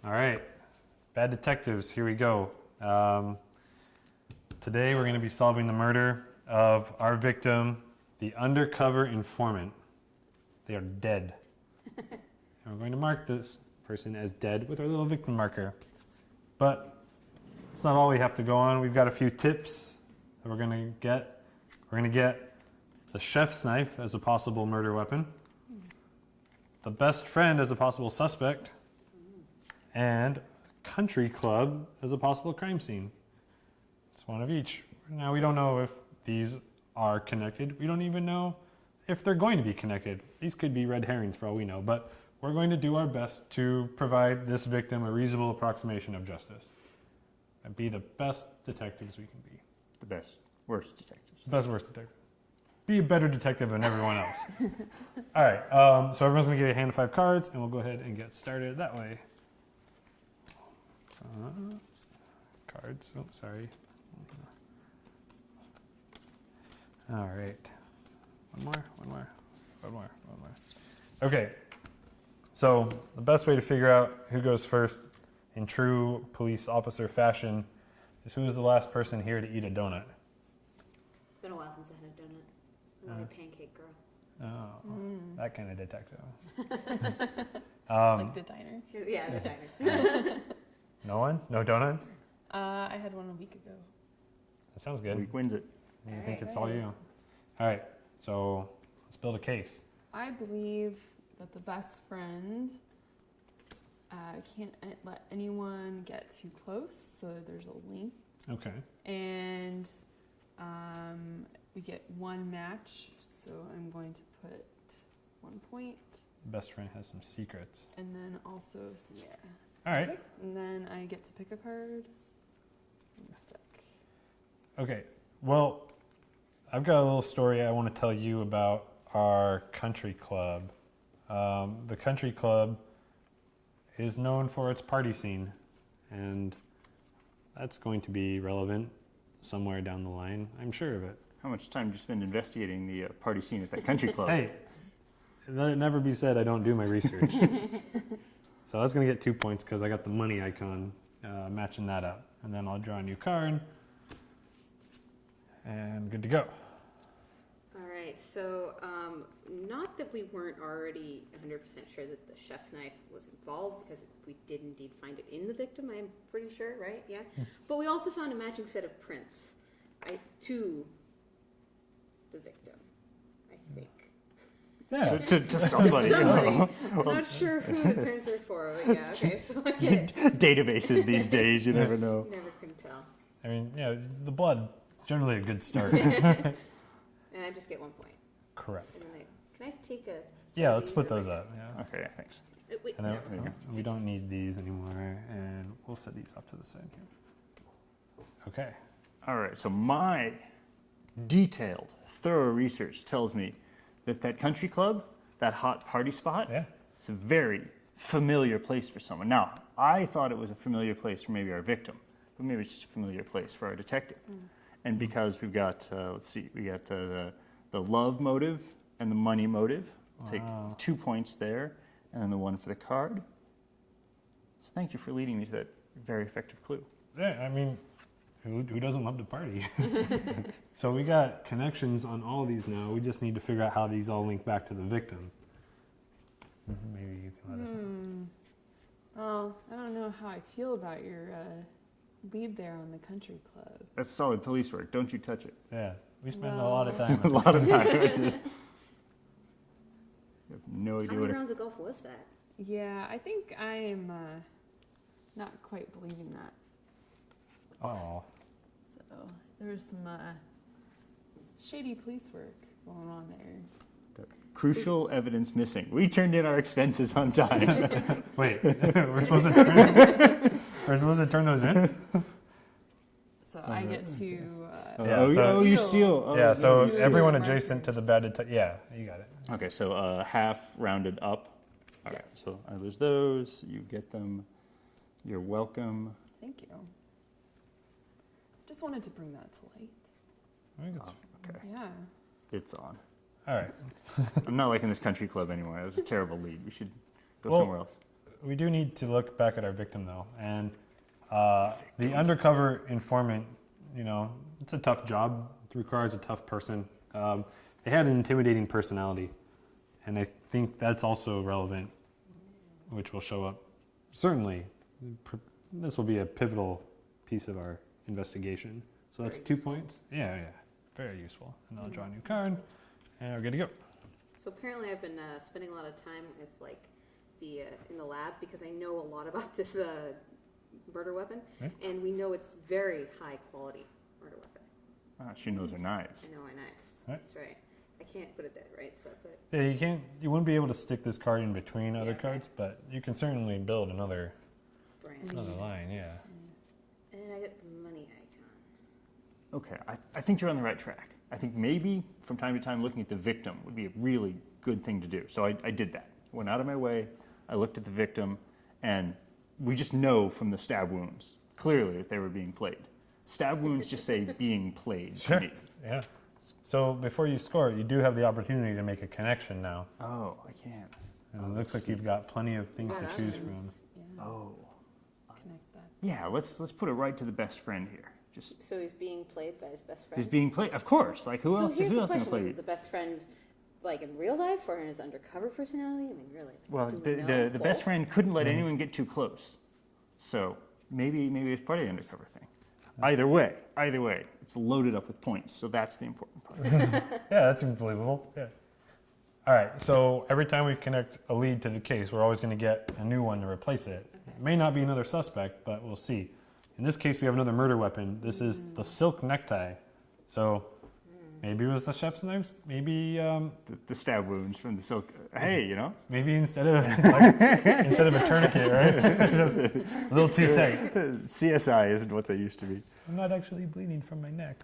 All right, bad detectives, here we go. Today we're going to be solving the murder of our victim, the undercover informant. They are dead. And we're going to mark this person as dead with our little victim marker. But it's not all we have to go on. We've got a few tips that we're going to get. We're going to get the chef's knife as a possible murder weapon, the best friend as a possible suspect, and country club as a possible crime scene. It's one of each. Now, we don't know if these are connected. We don't even know if they're going to be connected. These could be red herrings for all we know, but we're going to do our best to provide this victim a reasonable approximation of justice and be the best detectives we can be. The best, worst detectives. Best, worst detective. Be a better detective than everyone else. All right, so everyone's gonna get a hand of 5 cards, and we'll go ahead and get started that way. Cards, oh, sorry. All right, one more. Okay, so the best way to figure out who goes first in true police officer fashion is who is the last person here to eat a donut. It's been a while since I had a donut. I'm like a pancake girl. Oh, that kind of detective. Like the diner. Yeah, the diner. No one? No donuts? I had one a week ago. That sounds good. Week wins it. I think it's all you. All right, so let's build a case. I believe that the best friend can't let anyone get too close, so there's a link. Okay. And we get one match, so I'm going to put 1 point. Best friend has some secrets. And then also, yeah. All right. And then I get to pick a card and stick. Okay, well, I've got a little story I want to tell you about our country club. The country club is known for its party scene, and that's going to be relevant somewhere down the line. I'm sure of it. How much time do you spend investigating the party scene at that country club? Hey, let it never be said I don't do my research. So that's going to get 2 points because I got the money icon matching that up. And then I'll draw a new card. And good to go. All right, so not that we weren't already 100% sure that the chef's knife was involved, because we did indeed find it in the victim, I'm pretty sure, right? Yeah. But we also found a matching set of prints to the victim, I think. Yeah. To somebody. Somebody. I'm not sure who the prints are for, but yeah, okay, so I get it. Databases these days, you never know. Never can tell. I mean, yeah, the blood is generally a good start. And I just get 1 point. Correct. And then can I take a... Yeah, let's split those up. Yeah. Okay, thanks. Wait, And then, no. we don't need these anymore, and we'll set these off to the side here. Okay. All right, so my detailed, thorough research tells me that that country club, that hot party spot, Yeah. is a very familiar place for someone. Now, I thought it was a familiar place for maybe our victim, but maybe it's just a familiar place for our detective. And because we've got, let's see, we got the love motive and the money motive. We'll take 2 points there, and then the 1 for the card. So thank you for leading me to that very effective clue. Yeah, I mean, who doesn't love to party? So we got connections on all of these now. We just need to figure out how these all link back to the victim. Maybe you can let us know. Well, I don't know how I feel about your lead there on the country club. That's solid police work. Don't you touch it. Yeah, we spend No. a lot of time. A lot of time. You have no How idea many what it rounds of golf was that? Yeah, I think I am not quite believing that. Oh, So there was some shady police work going on there. Crucial evidence missing. We turned in our expenses on time. wait, we're supposed to turn those in? So I get to. Yeah, so- you steal. Oh, Yeah, so you everyone steal adjacent to the bad detective. Yeah, you got it. Okay, so half rounded up. All right, Yes. so I lose those. You get them. You're welcome. Thank you. Just wanted to bring that to light. I think it's- Okay, Yeah. it's on. all right. I'm not liking this country club anymore. That was a terrible lead. We should go Well, somewhere else. we do need to look back at our victim though, and the undercover informant. You know, it's a tough job. It requires a tough person. They had an intimidating personality, and I think that's also relevant, which will show up. Certainly, this will be a pivotal piece of our investigation. So that's Very 2 useful. points. Yeah, very useful. And I'll draw a new card, and we're good to go. So apparently I've been spending a lot of time with like the in the lab because I know a lot about this murder weapon, Yeah. and we know it's very high quality murder weapon. Ah, she knows her knives. I know our knives. Right. That's right. I can't put it there, right? So I put it. Yeah, you wouldn't be able to stick this card in between other okay. cards, but you can certainly build another Brand. line, yeah. And then I get the money icon. Okay, I think you're on the right track. I think maybe from time to time looking at the victim would be a really good thing to do. So I did that. Went out of my way. I looked at the victim, and we just know from the stab wounds clearly that they were being played. Stab wounds just say being played Sure. to me. Yeah. So before you score, you do have the opportunity to make a connection now. Oh, I can't. And it looks like you've got plenty of things to Got choose onions. from. Yeah. Oh. Connect that. Yeah, let's put it right to the best friend here. Just So he's being played by his best friend. he's being played. Of course. Like who so else? here's Who the else gonna question: play was you? it the best friend, like in real life, or in his undercover personality? I mean, really. Well, do we the know? the best Both? friend couldn't let anyone get too close, so maybe it's part of the undercover thing. Either way, it's loaded up with points, so that's the important part. Yeah, that's believable. Yeah. All right, so every time we connect a lead to the case, we're always going to get a new one to replace it. It may not be another suspect, but we'll see. In this case, we have another murder weapon. This is the silk necktie. So maybe it was the chef's knives. Maybe The stab wounds from the silk. Hey, you know, maybe instead of instead of a tourniquet, right? It's just a little too tight. CSI isn't what they used to be. I'm not actually bleeding from my neck.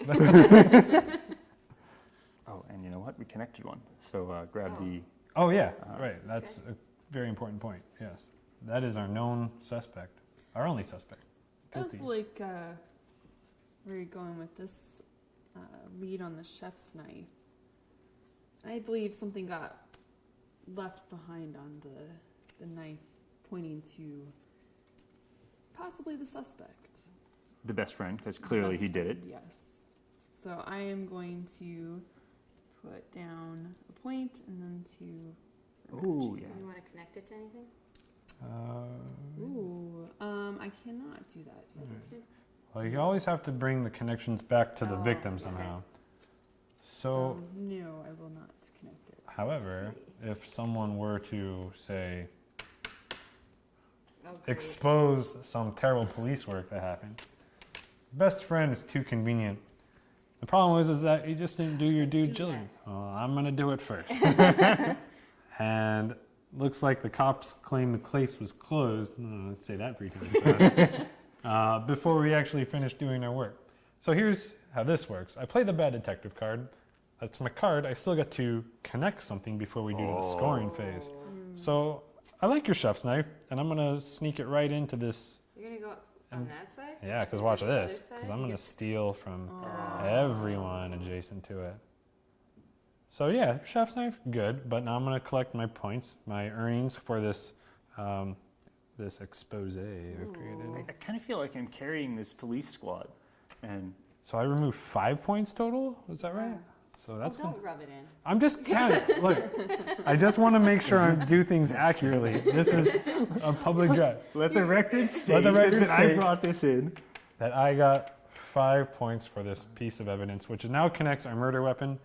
Oh, and you know what? We connected one. So grab Oh. the. Oh yeah, right. That's a very important point. Yes, that is our known suspect, our only suspect. I was Guilty. like, where are you going with this lead on the chef's knife? I believe something got left behind on the knife, pointing to possibly the suspect. The best friend, because clearly he did it. Yes. So I am going to put down a point and then to. Ooh, Do yeah. you want to connect it to anything? Ooh, I cannot do that. yet. Well, you always have to bring the connections back to the Oh, victim okay. somehow. So, no, I will not connect it. however, if someone were to say Oh, great. expose some terrible police work that happened, best friend is too convenient. The problem is that you just didn't do your due do diligence. Well, I'm gonna do it first. And looks like the cops claim the case was closed. Let's say that 3 times. Before we actually finish doing our work. So here's how this works. I play the bad detective card. That's my card. I still get to connect something before we do the scoring phase. So I like your chef's knife, and I'm gonna sneak it right into this. You're gonna go on that side? Yeah, because And watch then the this. other Because side? I'm gonna You steal from Oh. everyone adjacent to it. So yeah, chef's knife, good. But now I'm gonna collect my points, my earnings for this this expose I've created. I kind of feel like I'm carrying this police squad, and So I removed 5 points total. Is that right? So that's Oh, good. don't rub it in. I'm just counting. Look, I just want to make sure I do things accurately. This is a public drive. let the record state the record that I state. brought this in. That I got 5 points for this piece of evidence, which now connects our murder weapon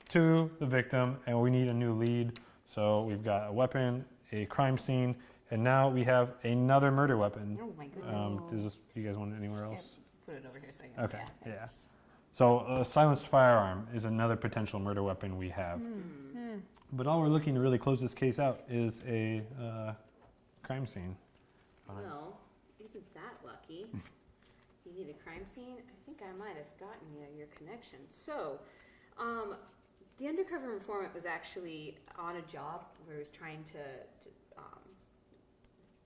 to the victim, and we need a new lead. So we've got a weapon, a crime scene, and now we have another murder weapon. Oh my goodness. Does this, you guys want it anywhere else? Put it over here so I can. Okay, yeah. So a silenced firearm is another potential murder weapon we have. But all we're looking to really close this case out is a crime scene. Well, isn't that lucky? You need a crime scene? I think I might have gotten you your connection. So, the undercover informant was actually on a job where he was trying to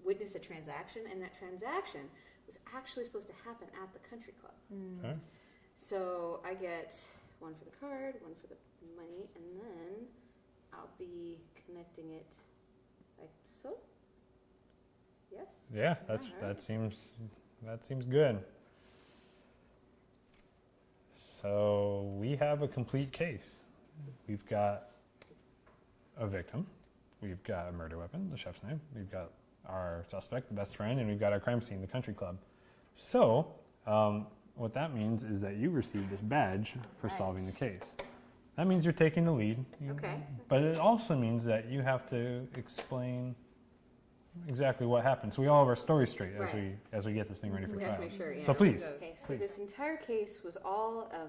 witness a transaction, and that transaction was actually supposed to happen at the country club. Okay. So I get one for the card, one for the money, and then I'll be connecting it like so. Yes? Yeah, Alright. that seems good. So we have a complete case. We've got a victim, we've got a murder weapon, the chef's knife, we've got our suspect, the best friend, and we've got our crime scene, the country club. So what that means is that you received this badge for Right. solving the case. That means you're taking the lead. Okay. But it also means that you have to explain exactly what happened. So we all have our story straight Right. as we get this thing ready for We have trial. to make sure, yeah. So please. Okay, so Please. this entire case was all a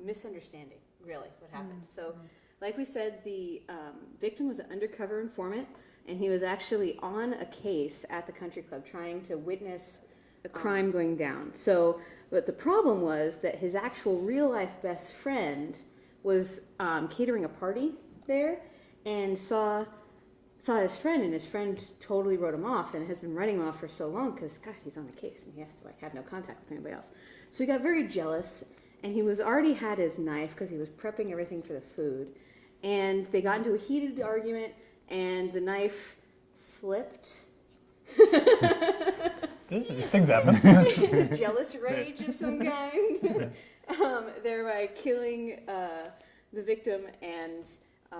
misunderstanding, really, what happened. So, like we said, the victim was an undercover informant, and he was actually on a case at the country club trying to witness a crime going down. So, but the problem was that his actual real-life best friend was catering a party there, and saw his friend, and his friend totally wrote him off, and has been writing him off for so long because, God, he's on a case and he has to like have no contact with anybody else. So he got very jealous, and he was already had his knife because he was prepping everything for the food, and they got into a heated argument, and the knife slipped. Things happen. Jealous rage of some kind, thereby killing the victim, and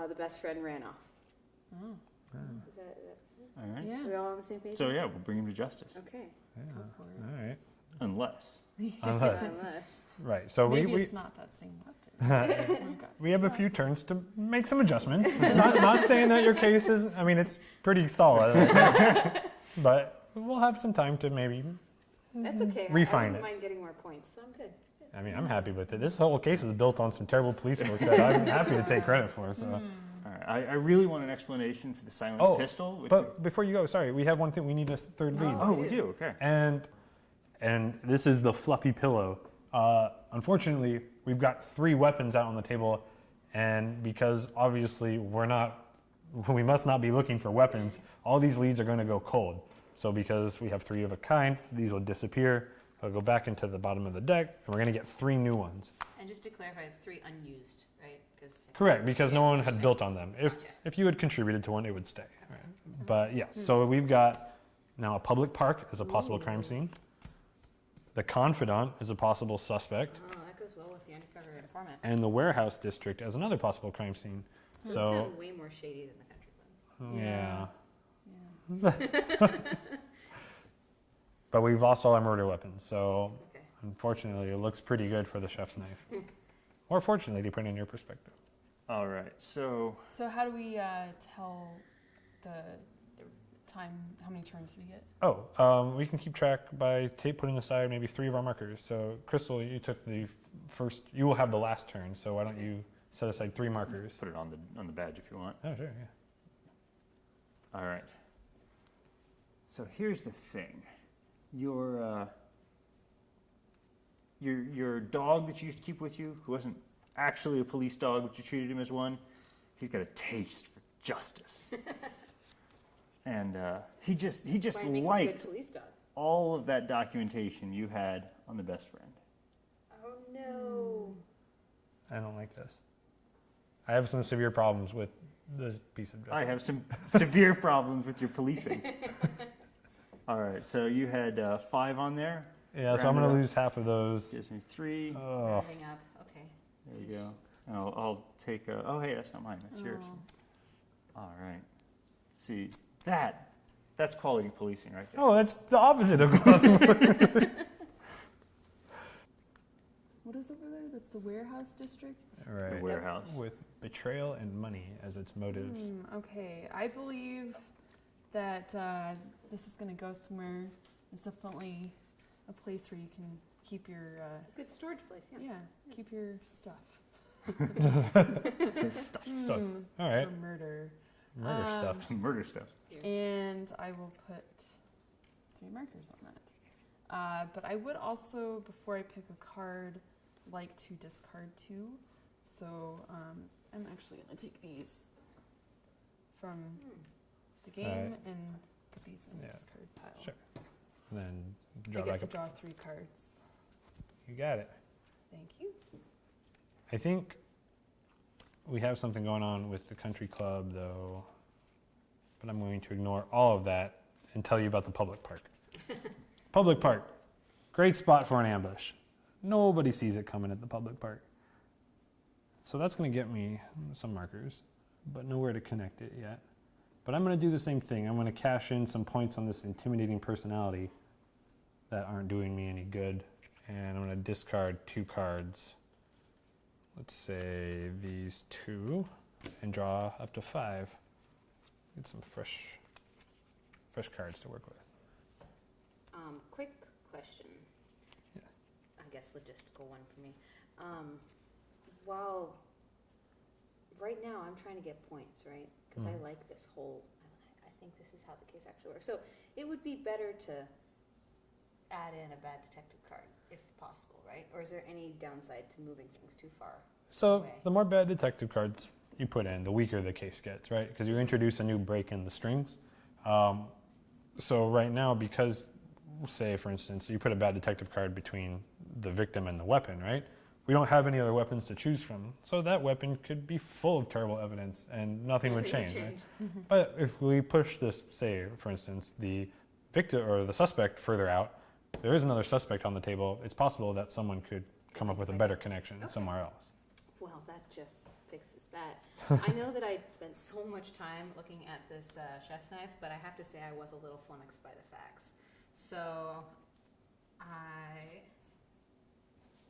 the best friend ran off. Oh, Is that, All right. yeah. are we all on the same page? So yeah, we'll bring him to justice. Okay. Yeah. Go for it. All right. Unless. Unless. Right. So Maybe we it's not that same weapon. Oh my God. we have a few turns to make some adjustments. not saying that your case is. I mean, it's pretty solid, but we'll have some time to maybe. That's okay. Refine I don't it. mind getting more points, so I'm good. I mean, I'm happy with it. This whole case is built on some terrible police work that I'm happy to take credit for. So. All right. I really want an explanation for the silenced Oh, pistol. Which But before you go, sorry, we have one thing. We need a third lead. oh, we do. Okay. And this is the fluffy pillow. Unfortunately, we've got 3 weapons out on the table, and because obviously we must not be looking for weapons, all these leads are going to go cold. So because we have 3 of a kind, these will disappear. They'll go back into the bottom of the deck, and we're going to get 3 new ones. And just to clarify, it's 3 unused, right? Correct, because no Yeah, one had understand. built on them. Gotcha. If you had contributed to one, it would stay. Right? But yeah, so we've got now a public park as a possible crime scene. The confidant is a possible suspect, Oh, that goes well with the undercover informant. and the warehouse district as another possible crime scene. Those So sound way more shady than the country club. yeah, but we've lost all our murder weapons. So Okay. unfortunately, it looks pretty good for the chef's knife, or fortunately, depending on your perspective. All right. So So how do we tell the time? How many turns do we get? We can keep track by putting aside maybe 3 of our markers. So, Crystal, you took the first. You will have the last turn. So, why don't you set aside 3 markers? put it on the badge if you want. Oh, sure, yeah. All right. So here's the thing. Your dog that you used to keep with you, who wasn't actually a police dog, but you treated him as one, he's got a taste for justice. And he just Try and make some good liked police dog. all of that documentation you had on the best friend. Oh no. I don't like this. I have some severe problems with this piece of justice. I have some severe problems with your policing. All right, so you had 5 on there. Yeah, so I'm Round it going to up. lose half of those. Gives me 3. Oh, Rounding up. Okay. There you go. And I'll take a, oh, hey, that's not mine, that's yours. Oh. All right. Let's see, that's quality policing right there. oh, that's the opposite of What is over there? That's the warehouse district? right. The warehouse. With betrayal and money as its motives. Okay, I believe that this is going to go somewhere. It's definitely a place where you can keep your Good storage place, yeah. keep your stuff. Stuff. Stuff. Hmm, All right. For murder. Murder stuff. Murder stuff. And I will put 3 markers on that. But I would also, before I pick a card, like to discard 2. So I'm actually going to take these from the game Alright. and put these in the Yeah, discard pile. sure. And then I draw get back to up. draw 3 cards. You got it. Thank you. I think we have something going on with the country club, though, but I'm going to ignore all of that and tell you about the public park. Public park, great spot for an ambush. Nobody sees it coming at the public park. So that's going to get me some markers, but nowhere to connect it yet. But I'm going to do the same thing. I'm going to cash in some points on this intimidating personality that aren't doing me any good. And I'm going to discard 2 cards. Let's say these 2 and draw up to 5. Get some fresh cards to work with. Quick question. Yeah. I guess logistical one for me. While right now I'm trying to get points, right? Because I like this whole. I think this is how the case actually works. So it would be better to add in a bad detective card if possible, right? Or is there any downside to moving things too far? So away? the more bad detective cards you put in, the weaker the case gets, right? Because you introduce a new break in the strings. So right now, because, say for instance, you put a bad detective card between the victim and the weapon, right? We don't have any other weapons to choose from. So that weapon could be full of terrible evidence and nothing would change, right? But if we push this, say for instance, the victim or the suspect further out, there is another suspect on the table. It's possible that someone could come up with a better connection somewhere else. Well, that just fixes that. I know that I spent so much time looking at this chef's knife, but I have to say I was a little flummoxed by the facts. So I'm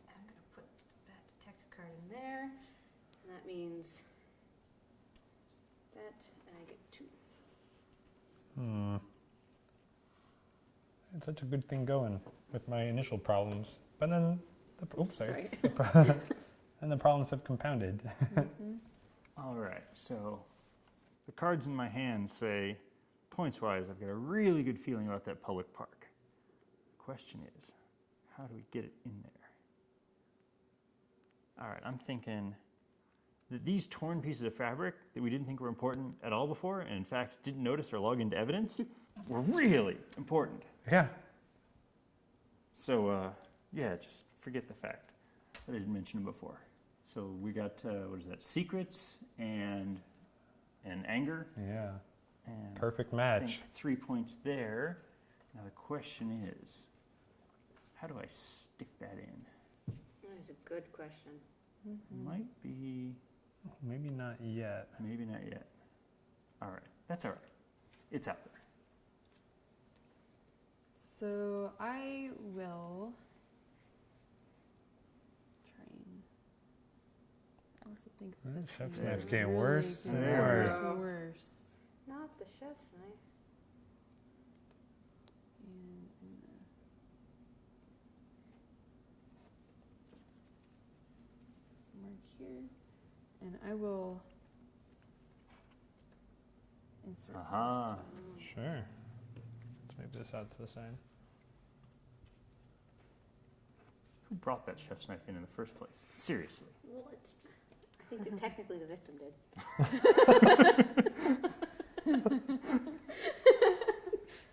going to put that detective card in there, and that means that, and I get 2. It's such a good thing going with my initial problems, but then Sorry. and the problems have compounded. All right, so the cards in my hand say, points-wise, I've got a really good feeling about that public park. The question is, how do we get it in there? All right, I'm thinking that these torn pieces of fabric that we didn't think were important at all before, and in fact didn't notice or log into evidence, were really important. Yeah. So, yeah, just forget the fact that I didn't mention them before. So we got, what is that, secrets and anger. Yeah. And Perfect I match. think 3 points there. Now the question is, how do I stick that in? That is a good question. Might be, Maybe not yet. maybe not yet. All right, that's all right. It's out there. So I will try and. I also think Well, this chef's is knife's getting really worse getting and worse worse. and worse. Not the chef's knife. And I'm gonna just mark here, and I will insert Aha. this one. Sure. Let's move this out to the side. Who brought that chef's knife in the first place? Seriously. Well, I think that technically the victim did.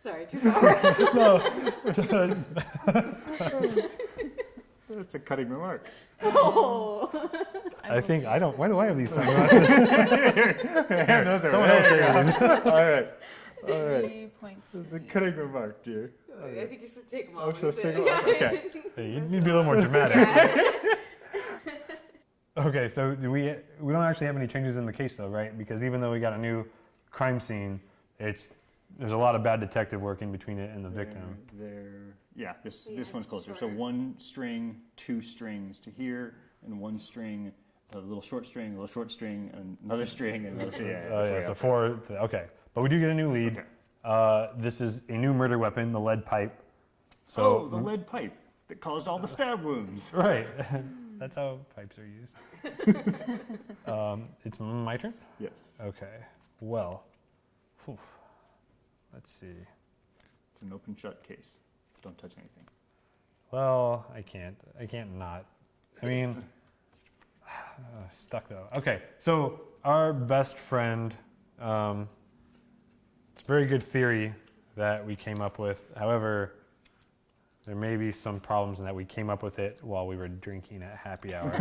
Sorry, too far. That's a cutting remark. Oh. I think I don't. Why do I have these sunglasses? Yeah, those are Someone else take these. All right. All right. 3 points. That's for a me. cutting remark, dear. I think you should take them Oh, off. so single. Okay. Hey, you need to be a little more dramatic. Okay, so we don't actually have any changes in the case though, right? Because even though we got a new crime scene, there's a lot of bad detective work in between it and the victim. Yeah, this Yeah, one's it's closer. So shorter. 1 string, 2 strings to here, and 1 string, a little short string, a little short string, and another string, and another string. Yeah, Oh that's yeah, way so up 4. Okay, but we do get a new lead. Okay. This is a new murder weapon, the lead pipe. there. Oh, the lead pipe that caused all the stab wounds. Right. That's how pipes are used. It's my turn? Yes. Okay. Well, whew. Let's see. It's an open shut case. Don't touch anything. Well, I can't not. I mean, stuck though. Okay, so our best friend, it's a very good theory that we came up with. However, there may be some problems in that we came up with it while we were drinking at happy hour.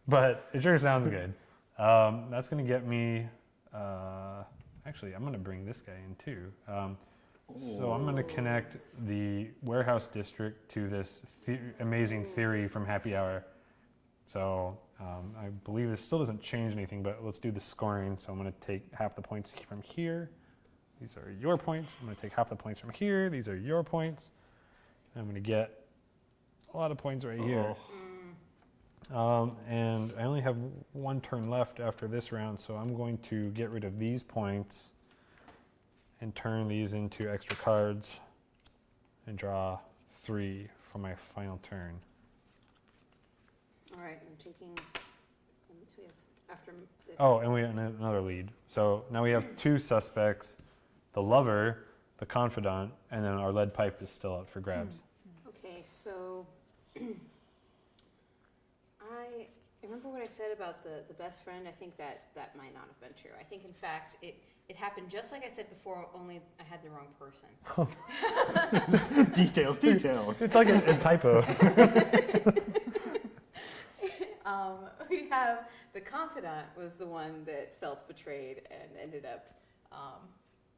But it sure sounds good. That's going to get me, actually, I'm going to bring this guy in too. So I'm going to connect the warehouse district to this amazing theory from Happy Hour. So I believe this still doesn't change anything, but let's do the scoring. So I'm going to take half the points from here. These are your points. I'm going to take half the points from here. These are your points. I'm going to get a lot of points right here. And I only have one turn left after this round, so I'm going to get rid of these points and turn these into extra cards and draw 3 for my final turn. All right, I'm taking. So we have after this. Oh, and we have another lead. So now we have 2 suspects, the lover, the confidant, and then our lead pipe is still up for grabs. Okay, so I remember what I said about the best friend. I think that might not have been true. I think, in fact, it happened just like I said before, only I had the wrong person. Details. It's like a typo. We have the confidant was the one that felt betrayed and ended up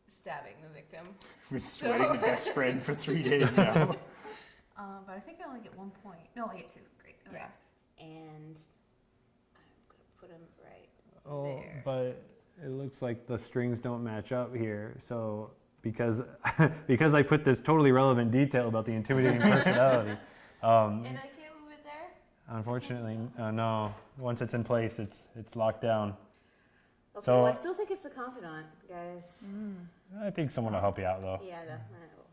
stabbing the victim. We're sweating the best friend for 3 days now. But I think I only get 1 point. No, I get 2. Great. Okay. Yeah, and I'm gonna put him right there. But it looks like the strings don't match up here. So because I put this totally relevant detail about the intimidating personality. And I can't move it there? Unfortunately, no. Once it's in place, it's locked down. Okay, So- well, I still think it's the confidant, guys. I think someone will help you out, though. Yeah,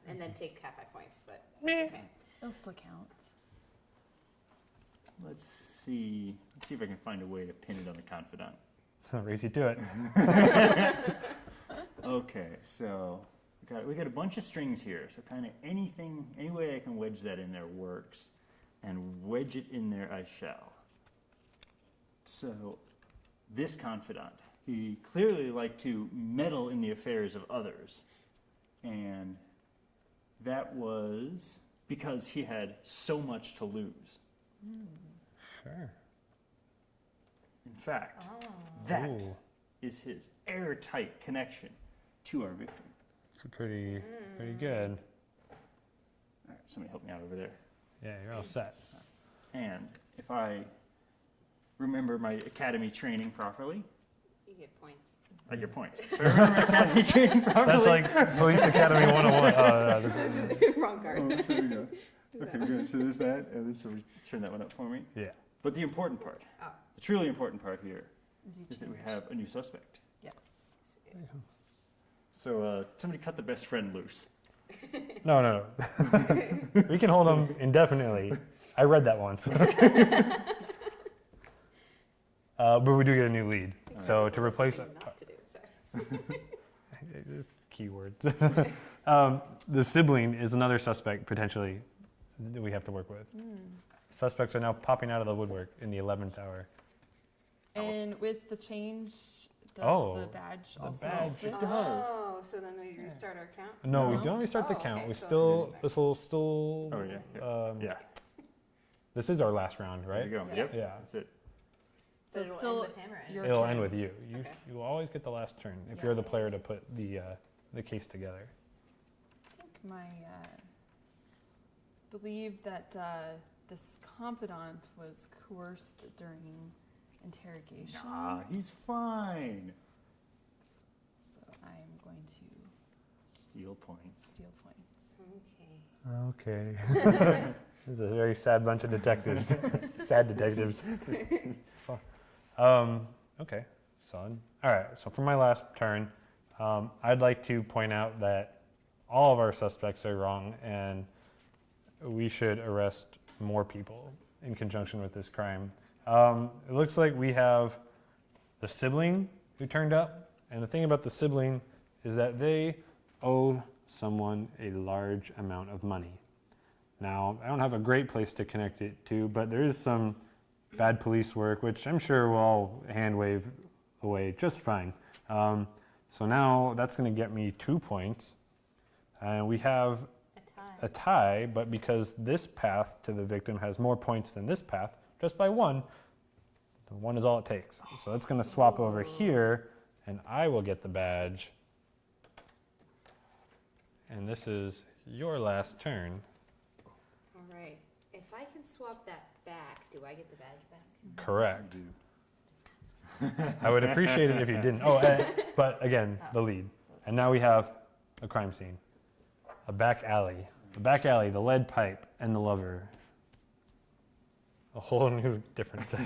and then take half my points, but Meh. okay. Those still count. Let's see if I can find a way to pin it on the confidant. Race you to it. Okay, so we got a bunch of strings here. So kind of any way I can wedge that in there works, and wedge it in there I shall. So this confidant, he clearly liked to meddle in the affairs of others, and that was because he had so much to lose. Sure. In fact, that Ooh. is his airtight connection to our victim. It's pretty good. All right, somebody help me out over there. Yeah, you're all set. And if I remember my academy training properly, You get points. I get points. If I remember my academy training properly. That's like Police Academy 101. This is, Wrong card. Oh, there we go. Okay, good. So there's that, and then so turn that one up for me. yeah. But the important part, Oh. the truly important part here, Is you is that we change. have a new suspect. Yes. So somebody cut the best friend loose. No. We can hold them indefinitely. I read that once. But we do get a new lead. So to replace Not to do, sorry. This keywords. The sibling is another suspect potentially that we have to work with. Suspects are now popping out of the woodwork in the 11th hour. And with the change, does Oh, the badge the also badge. switch? It does. Oh, so then we restart our count? No, we No. don't restart the Oh, count. okay, We so- still, this will still. Oh, yeah. Um, Yeah, This is our last round, there right? you go. Yeah. Yep, Yeah. that's it. So it'll it's still end with him or end your with It'll turn. end with you. Okay. You will always get the last turn if Yeah. you're the player to put the case together. I think my believe that this confidant was coerced during interrogation. Nah, he's fine. So I am going to Steal points. steal points. Okay. Okay. This is a very sad bunch of detectives. Sad detectives. Okay, solid. All right, so for my last turn, I'd like to point out that all of our suspects are wrong and we should arrest more people in conjunction with this crime. It looks like we have the sibling who turned up, and the thing about the sibling is that they owe someone a large amount of money. Now, I don't have a great place to connect it to, but there is some bad police work, which I'm sure we'll all hand wave away just fine. So now that's going to get me 2 points. And we have A tie. a tie, but because this path to the victim has more points than this path, just by 1, the 1 is all it takes. So that's going to swap over here, and I will get the badge. And this is your last turn. All right. If I can swap that back, do I get the badge back? Correct. I would appreciate it if you didn't. Oh, but again, the lead. And now we have a crime scene. A back alley. The back alley, the lead pipe, and the lover. A whole new different set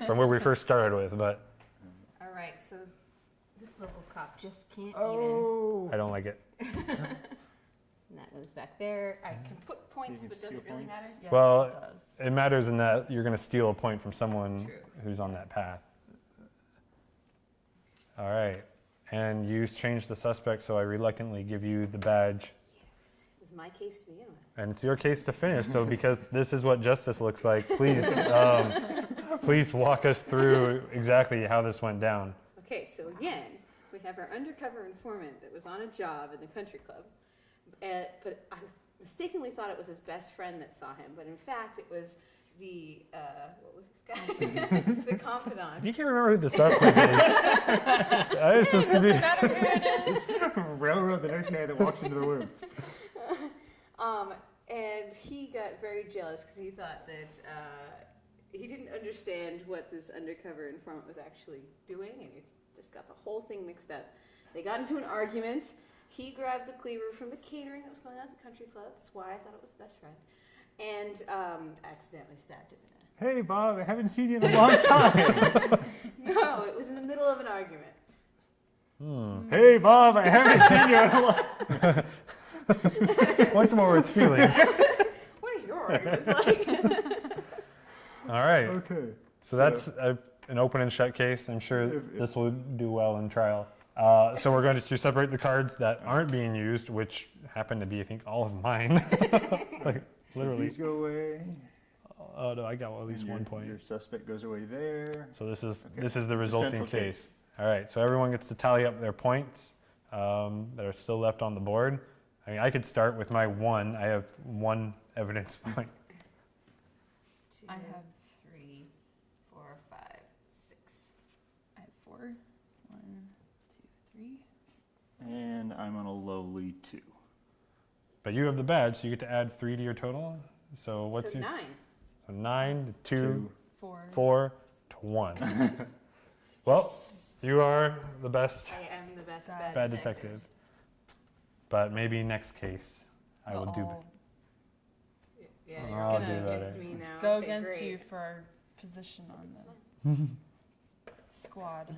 from where we first started with, but All right, so this local cop just can't Oh. I don't like it. even. And that goes back there. I can put points, You but can does it steal really points? matter? Yes, Well, it does. It matters in that you're going to steal a point from someone True. who's on that path. All right. And you changed the suspect, so I reluctantly give you the badge. Yes, it was my case to begin with. And it's your case to finish. So because this is what justice looks like, please, please walk us through exactly how this went down. Okay, so again, we have our undercover informant that was on a job in the country club, but I mistakenly thought it was his best friend that saw him, but in fact it was the, what was this guy? The confidant. You can't remember who the suspect is. I have some severe. Railroad the next guy that walks into the room. And he got very jealous because he thought that he didn't understand what this undercover informant was actually doing, and he just got the whole thing mixed up. They got into an argument. He grabbed a cleaver from the catering that was going on at the country club. That's why I thought it was his best friend. And accidentally stabbed him in Hey, Bob, I haven't seen you in a long time. No, it was in the middle of an argument. Hey, Bob, I haven't seen you in a long What's more worth feeling? What are your arguments like? All right. Okay. So that's an open and shut case. I'm sure If- this will do well in trial. So we're going to separate the cards that aren't being used, which happen to be, I think, all of mine. Like, literally. These go away. Oh no, I got at least And 1 your- point. Your suspect goes away there. So this is Okay. this is the resulting central case. All right. So everyone gets to tally up their points that are still left on the board. I mean, I could start with my 1. I have 1 evidence point. I have 3, 4, 5, 6. I have 4. 1, 2, 3. And I'm on a lowly 2. But you have the badge, so you get to add 3 to your total. So what's So your 9. so 9 to 2, 4. 4 to 1. Well, you are the best I am the best Bad bad detective. But maybe next case I will do. I'll Yeah, I'll you're do going better. against me now. go Okay, against great. you for our position on the squad.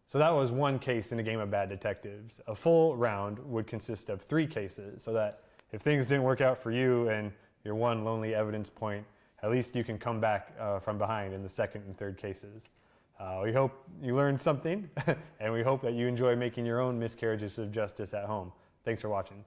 So that was 1 case in a game of bad detectives. A full round would consist of 3 cases, so that if things didn't work out for you and your 1 lonely evidence point, at least you can come back from behind in the 2nd and 3rd cases. We hope you learned something, and we hope that you enjoy making your own miscarriages of justice at home. Thanks for watching.